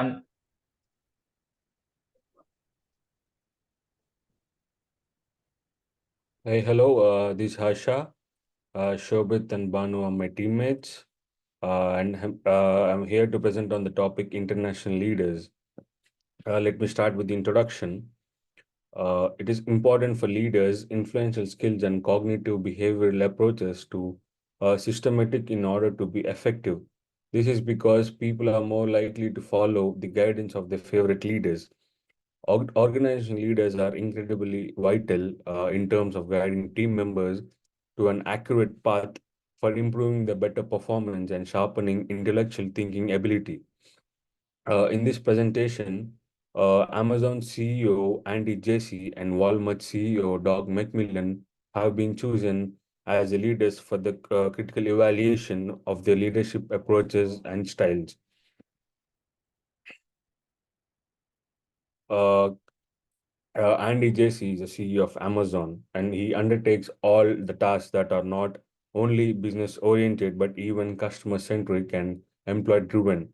And Hey, hello. This is Harsha. Shobit and Banu are my teammates, and I'm here to present on the topic international leaders. Let me start with the introduction. It is important for leaders, influential skills, and cognitive behavioral approaches to systematic in order to be effective. This is because people are more likely to follow the guidance of their favorite leaders. Organization leaders are incredibly vital in terms of guiding team members to an accurate path for improving the better performance and sharpening intellectual thinking ability. In this presentation, Amazon CEO Andy Jassy and Walmart CEO Doug McMillan have been chosen as the leaders for the critical evaluation of their leadership approaches and styles. Uh, Andy Jassy is the CEO of Amazon, and he undertakes all the tasks that are not only business oriented but even customer centric and employee driven.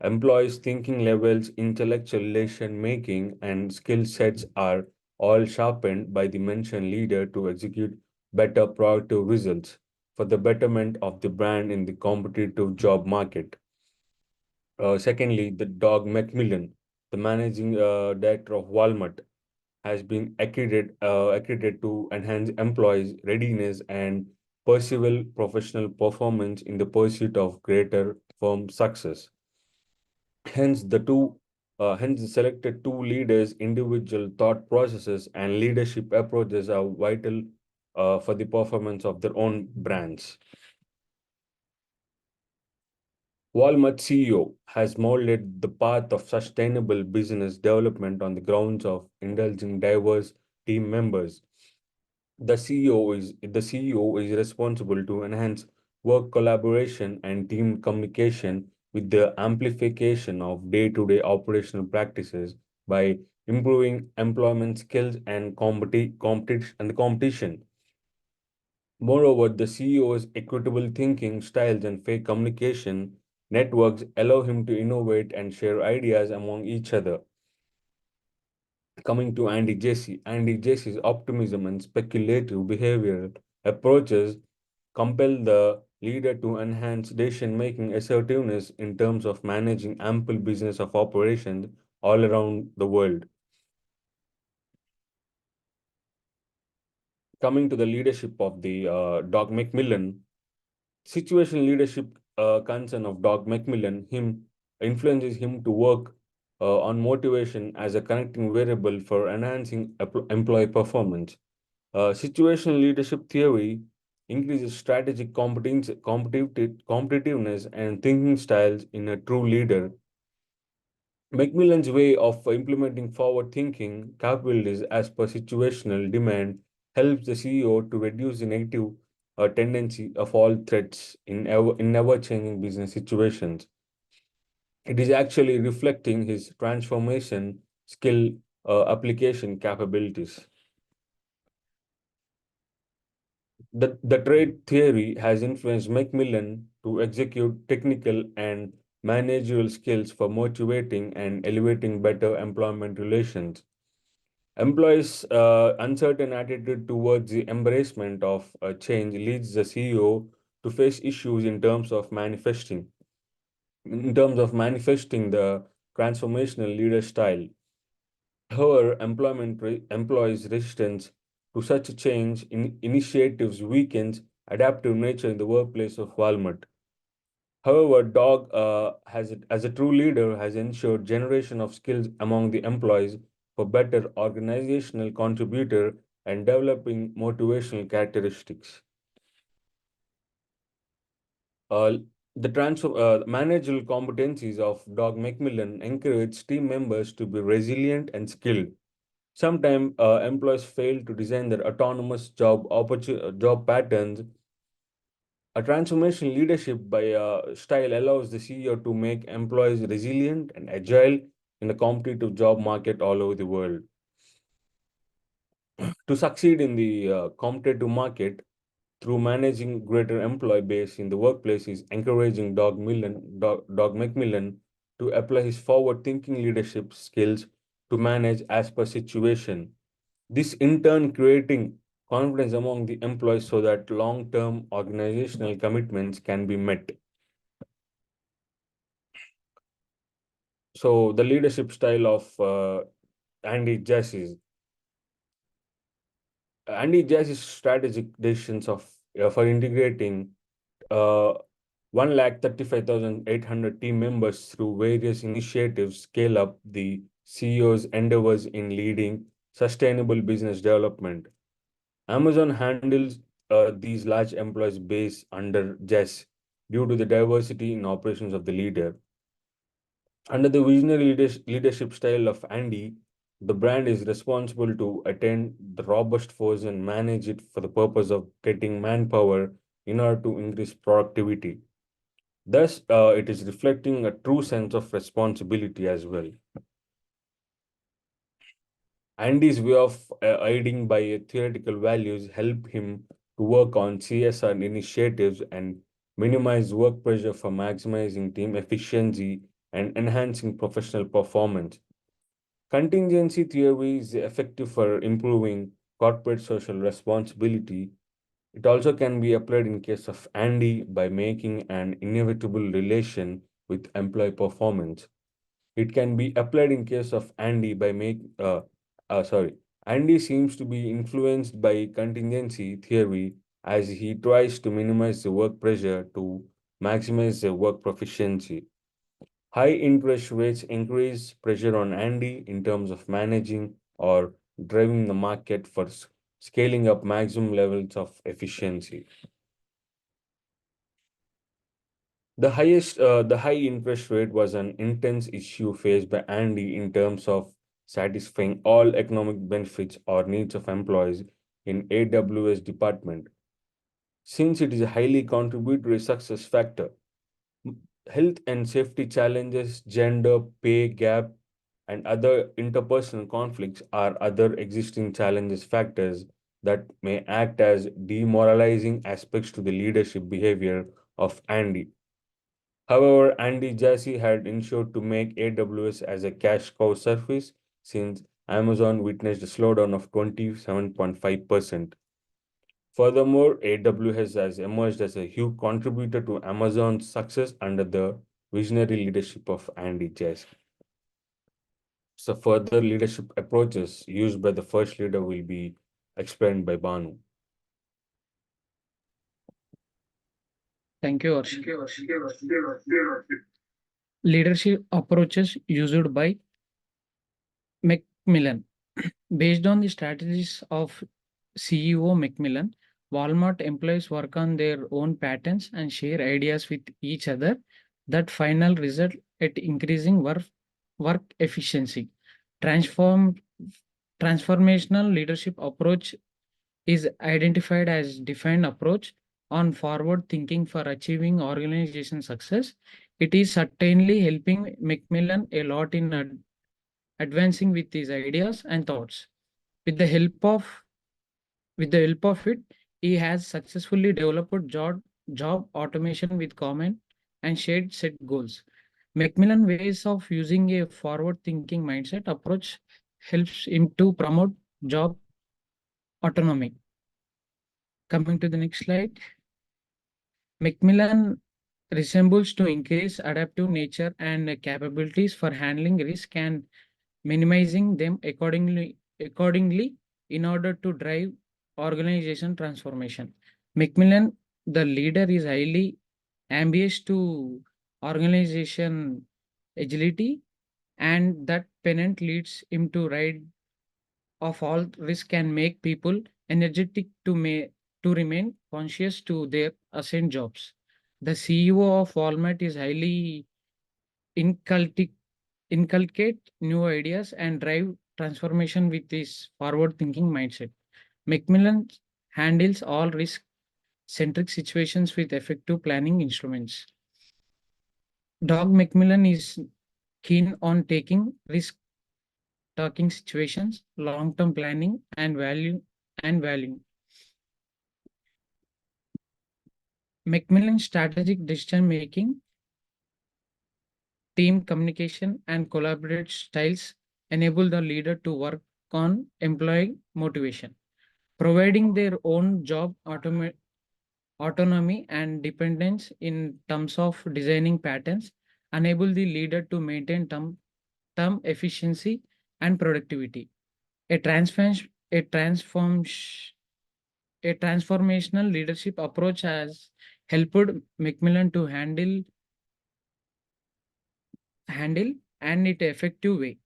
Employees' thinking levels, intellectual relation making, and skill sets are all sharpened by the mentioned leader to execute better productive results for the betterment of the brand in the competitive job market. Secondly, the Doug McMillan, the managing director of Walmart, has been accredited to enhance employees' readiness and persevere professional performance in the pursuit of greater firm success. Hence, the selected two leaders' individual thought processes and leadership approaches are vital for the performance of their own brands. Walmart CEO has molded the path of sustainable business development on the grounds of indulging diverse team members. The CEO is responsible to enhance work collaboration and team communication with the amplification of day-to-day operational practices by improving employment skills and competition. Moreover, the CEO's equitable thinking styles and fair communication networks allow him to innovate and share ideas among each other. Coming to Andy Jesse's optimism and speculative behavioral approaches compel the leader to enhance decision-making assertiveness in terms of managing ample business of operations all around the world. Coming to the leadership of the Doug McMillan, situational leadership concern of Doug McMillan, him influences him to work on motivation as a connecting variable for enhancing employee performance. Situational leadership theory increases strategic competitiveness and thinking styles in a true leader. Macmillan's way of implementing forward-thinking capabilities as per situational demand helps the CEO to reduce the negative tendency of all threats in ever-changing business situations. It is actually reflecting his transformation skill application capabilities. The trade theory has influenced Macmillan to execute technical and managerial skills for motivating and elevating better employment relations. Employees' uncertain attitude towards the embracement of change leads the CEO to face issues in terms of manifesting the transformational leader style. However, employees' resistance to such change initiatives weakens adaptive nature in the workplace of Walmart. However, Dog, as a true leader, has ensured generation of skills among the employees for better organizational contributor and developing motivational characteristics. Uh, the managerial competencies of Dog Macmillan encourage team members to be resilient and skilled. Sometimes employees fail to design their autonomous job patterns. A transformation leadership by style allows the CEO to make employees resilient and agile in the competitive job market all over the world. To succeed in the competitive market through managing greater employee base in the workplace is encouraging Dog McMillan to apply his forward-thinking leadership skills to manage as per situation. This in turn creating confidence among the employees so that long-term organizational commitments can be met. So the leadership style of Andy Jassy. Andy Jass's strategic decisions of for integrating uh, 135,800 team members through various initiatives scale up the CEO's endeavors in leading sustainable business development. Amazon handles these large employees base under Jess due to the diversity in operations of the leader. Under the visionary leadership style of Andy, the brand is responsible to attend the robust force and manage it for the purpose of getting manpower in order to increase productivity. Thus, it is reflecting a true sense of responsibility as well. Andy's way of aiding by theoretical values help him to work on CSR initiatives and minimize work pressure for maximizing team efficiency and enhancing professional performance. Contingency theory is effective for improving corporate social responsibility. It also can be applied in case of Andy by making an inevitable relation with employee performance. It can be applied in case of Andy by sorry. Andy seems to be influenced by contingency theory as he tries to minimize the work pressure to maximize the work proficiency. High interest rates increase pressure on Andy in terms of managing or driving the market for scaling up maximum levels of efficiency. The high interest rate was an intense issue faced by Andy in terms of satisfying all economic benefits or needs of employees in AWS department. Since it is a highly contributory success factor, health and safety challenges, gender, pay gap, and other interpersonal conflicts are other existing challenges factors that may act as demoralizing aspects to the leadership behavior of Andy. However, Andy Jassy had ensured to make AWS as a cash cow service since Amazon witnessed a slowdown of 27.5%. Furthermore, AWS has emerged as a huge contributor to Amazon's success under the visionary leadership of Andy Jassy. So further leadership approaches used by the first leader will be explained by Banu. Thank you, Harsh. Leadership approaches used by Macmillan. Based on the strategies of CEO Macmillan, Walmart employees work on their own patents and share ideas with each other. That final result at increasing work efficiency. Transform Transformational leadership approach is identified as defined approach on forward thinking for achieving organization success. It is certainly helping Macmillan a lot in advancing with these ideas and thoughts. With the help of with the help of it, he has successfully developed job automation with common and shared set goals. Macmillan ways of using a forward thinking mindset approach helps him to promote job autonomy. Coming to the next slide, Macmillan resembles to increase adaptive nature and capabilities for handling risk and minimizing them accordingly in order to drive organization transformation. Macmillan, the leader, is highly ambitious to organization agility, and that pennant leads him to ride of all risk and make people energetic to remain conscious to their assigned jobs. The CEO of Walmart is highly incultic, inculcate new ideas and drive transformation with this forward-thinking mindset. Macmillan handles all risk-centric situations with effective planning instruments. Doug Macmillan is keen on taking risk talking situations, long-term planning, and value. Macmillan strategic decision making team communication, and collaborative styles enable the leader to work on employee motivation, providing their own job autonomy and dependence in terms of designing patterns, enable the leader to maintain term efficiency and productivity. A transform a transforms a transformational leadership approach has helped Macmillan to handle and it effective way.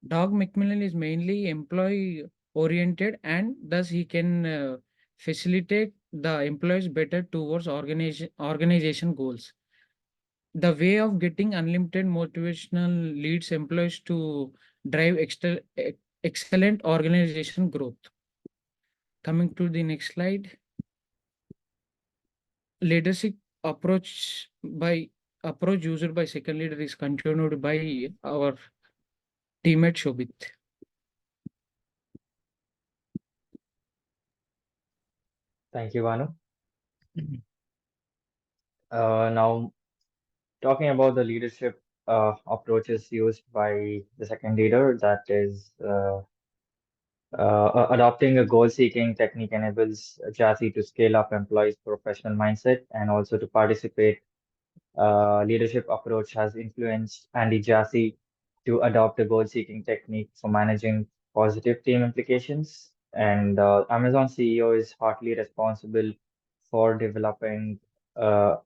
Doug Macmillan is mainly employee oriented and thus he can facilitate the employees better towards organization goals. The way of getting unlimited motivational leads employees to drive excellent organization growth. Coming to the next slide, leadership approach used by second leader is continued by our teammate Shobit. Thank you, Vanu. Now, talking about the leadership approaches used by the second leader, that is adopting a goal-seeking technique enables Jassy to scale up employees' professional mindset and also to participate. Leadership approach has influenced Andy Jassy to adopt a goal-seeking technique for managing positive team implications. And Amazon CEO is partly responsible for developing uh,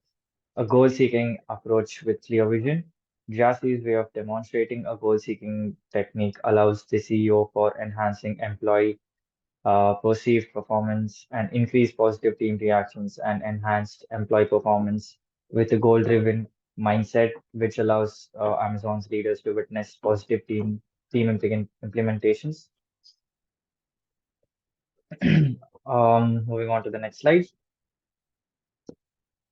a goal-seeking approach with clear vision. Jassy's way of demonstrating a goal-seeking technique allows the CEO for enhancing employee perceived performance and increased positive team reactions and enhanced employee performance with a goal-driven mindset, which allows Amazon's leaders to witness positive implementations. Moving on to the next slide.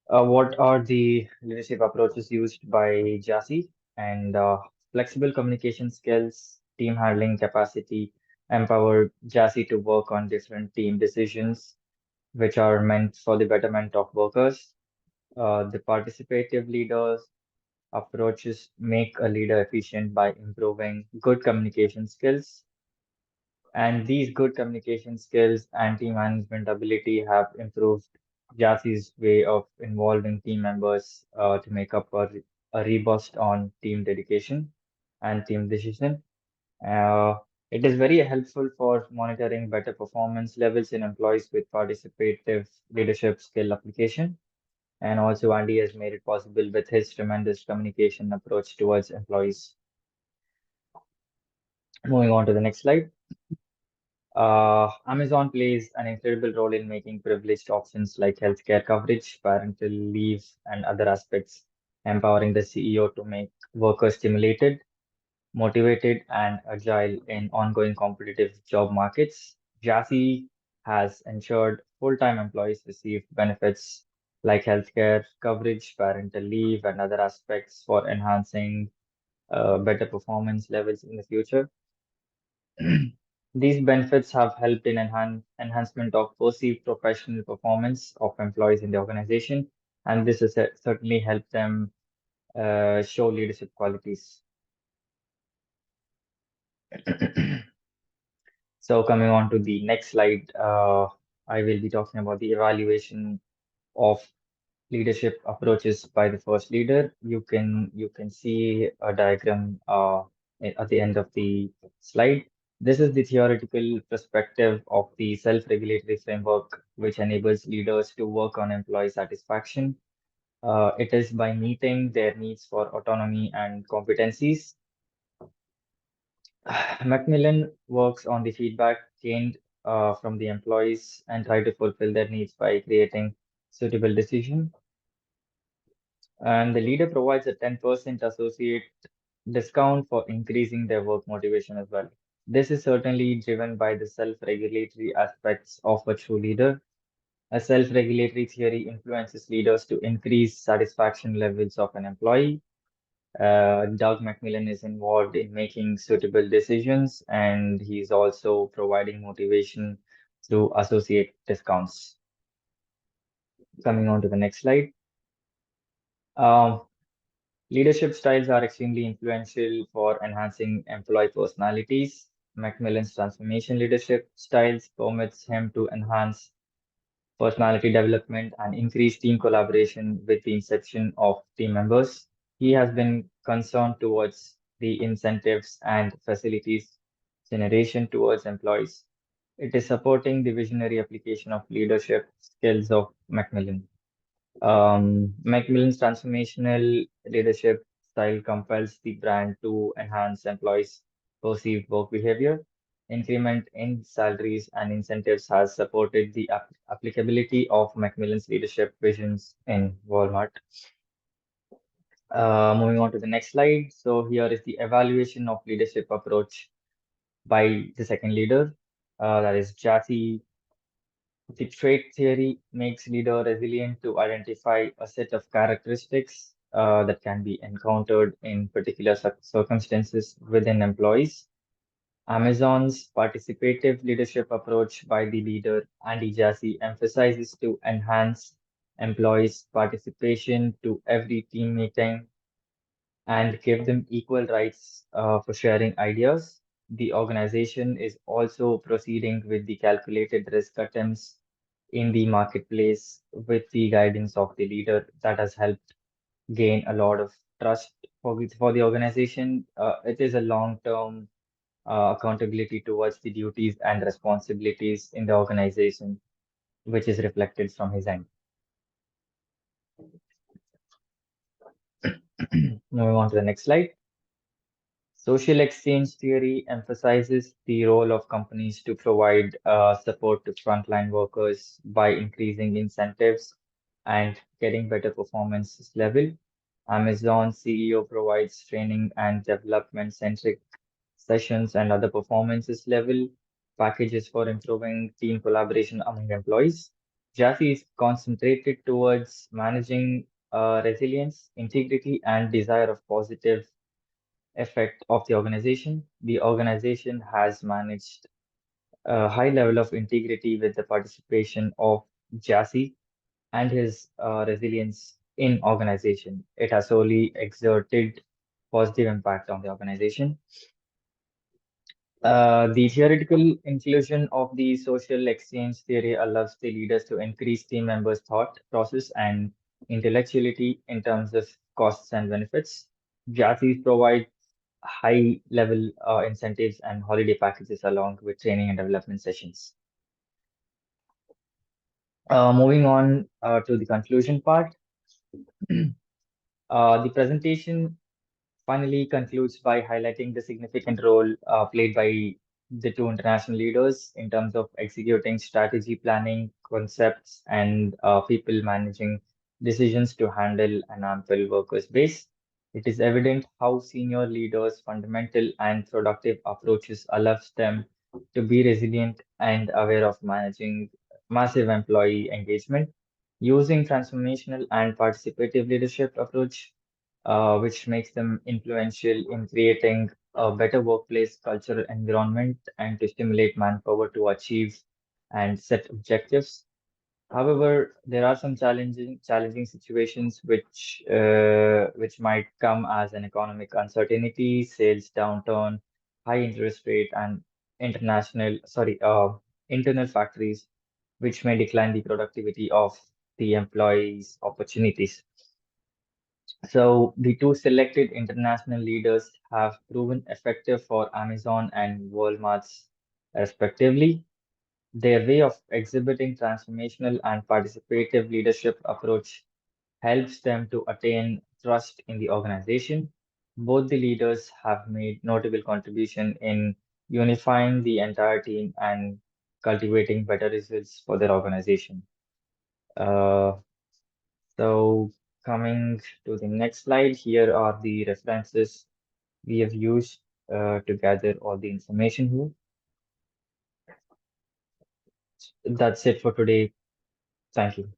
What are the leadership approaches used by Jassy? And flexible communication skills, team handling capacity, empower Jassy to work on different team decisions, which are meant for the betterment of workers. The participative leaders approaches make a leader efficient by improving good communication skills. And these good communication skills and team management ability have improved Jassy's way of involving team members to make up a robust on team dedication and team decision. Uh, it is very helpful for monitoring better performance levels in employees with participative leadership skill application. And also, Andy has made it possible with his tremendous communication approach towards employees. Moving on to the next slide. Amazon plays an incredible role in making privileged options like healthcare coverage, parental leave, and other aspects, empowering the CEO to make workers stimulated, motivated, and agile in ongoing competitive job markets. Jassy has ensured full-time employees receive benefits like healthcare coverage, parental leave, and other aspects for enhancing better performance levels in the future. These benefits have helped in enhancement of perceived professional performance of employees in the organization, and this has certainly helped them show leadership qualities. So coming on to the next slide, I will be talking about the evaluation of leadership approaches by the first leader. You can see a diagram at the end of the slide. This is the theoretical perspective of the self-regulatory framework, which enables leaders to work on employee satisfaction. It is by meeting their needs for autonomy and competencies. Macmillan works on the feedback gained from the employees and try to fulfill their needs by creating suitable decision. And the leader provides a 10% associate discount for increasing their work motivation as well. This is certainly driven by the self-regulatory aspects of a true leader. A self-regulatory theory influences leaders to increase satisfaction levels of an employee. Doug Macmillan is involved in making suitable decisions, and he's also providing motivation through associate discounts. Coming on to the next slide. Um, Leadership styles are extremely influential for enhancing employee personalities. Macmillan's transformation leadership styles permits him to enhance personality development and increase team collaboration with the inception of team members. He has been concerned towards the incentives and facilities generation towards employees. It is supporting the visionary application of leadership skills of Macmillan. Macmillan's transformational leadership style compels the brand to enhance employees' perceived work behavior. Increment in salaries and incentives has supported the applicability of Macmillan's leadership visions in Walmart. Moving on to the next slide. So here is the evaluation of leadership approach by the second leader, that is Jassy. The trait theory makes leader resilient to identify a set of characteristics that can be encountered in particular circumstances within employees. Amazon's participative leadership approach by the leader, Andy Jassy, emphasizes to enhance employees' participation to every team meeting and give them equal rights for sharing ideas. The organization is also proceeding with the calculated risk attempts in the marketplace with the guidance of the leader that has helped gain a lot of trust for the organization. It is a long-term accountability towards the duties and responsibilities in the organization, which is reflected from his end. Moving on to the next slide. Social exchange theory emphasizes the role of companies to provide support to frontline workers by increasing incentives and getting better performance level. Amazon CEO provides training and development centric sessions and other performances level packages for improving team collaboration among employees. Jassy is concentrated towards managing resilience, integrity, and desire of positive effect of the organization. The organization has managed a high level of integrity with the participation of Jassy and his resilience in organization. It has solely exerted positive impact on the organization. The theoretical inclusion of the social exchange theory allows the leaders to increase team members' thought process and intellectuality in terms of costs and benefits. Jassy provide high level incentives and holiday packages along with training and development sessions. Moving on to the conclusion part. The presentation finally concludes by highlighting the significant role played by the two international leaders in terms of executing strategy planning, concepts, and people managing decisions to handle an ample workers base. It is evident how senior leaders' fundamental and productive approaches allows them to be resilient and aware of managing massive employee engagement. Using transformational and participative leadership approach which makes them influential in creating a better workplace cultural environment and to stimulate manpower to achieve and set objectives. However, there are some challenging situations which might come as an economic uncertainty, sales downturn, high interest rate, and internal factories, which may decline the productivity of the employees' opportunities. So the two selected international leaders have proven effective for Amazon and Walmart's respectively. Their way of exhibiting transformational and participative leadership approach helps them to attain trust in the organization. Both the leaders have made notable contribution in unifying the entire team and cultivating better results for their organization. Uh, so coming to the next slide, here are the references we have used to gather all the information here. That's it for today. Thank you.